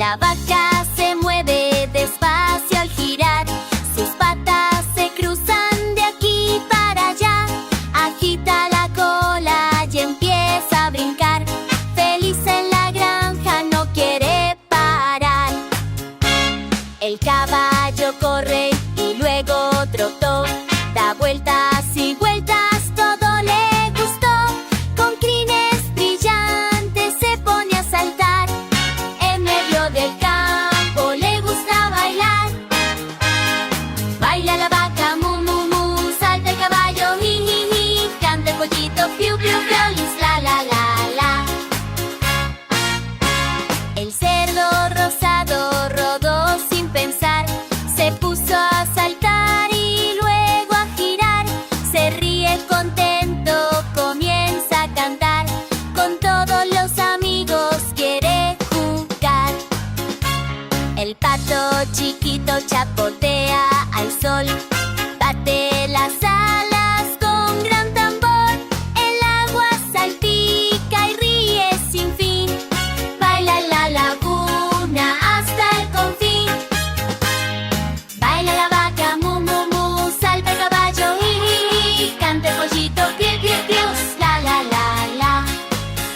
La vaca se mueve despacio al girar, sus patas se cruzan de aquí para allá. Agita la cola y empieza a brincar, feliz en la granja, no quiere parar. El caballo corre y luego trotó, da vueltas y vueltas, todo le gustó. Con crines brillantes se pone a saltar, en medio del campo le gusta bailar. Baila la vaca, mu, mu, mu, salta el caballo, ji, ji, ji, canta el pollito, piu, piu, feliz, la, la, la, la. El cerdo rosado rodó sin pensar, se puso a saltar y luego a girar. Se ríe contento, comienza a cantar, con todos los amigos quiere jugar. El pato chiquito chapotea al sol, bate las alas con gran tambor. El agua salpica y ríe sin fin, baila en la laguna hasta el confín. Baila la vaca, mu, mu, mu, salta el caballo, ji, ji, ji, canta el pollito, piu, piu, piu, la, la, la, la.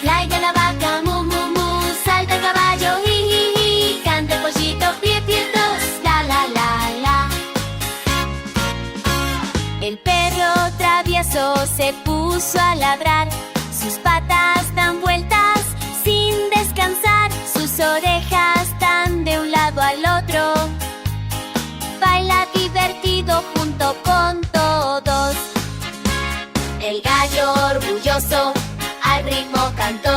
Baila la vaca, mu, mu, mu, salta el caballo, ji, ji, ji, canta el pollito, piu, piu, piu, la, la, la, la. El perro travieso se puso a ladrar, sus patas dan vueltas sin descansar, sus orejas dan de un lado al otro. Baila divertido junto con todos. El gallo orgulloso al ritmo cantó.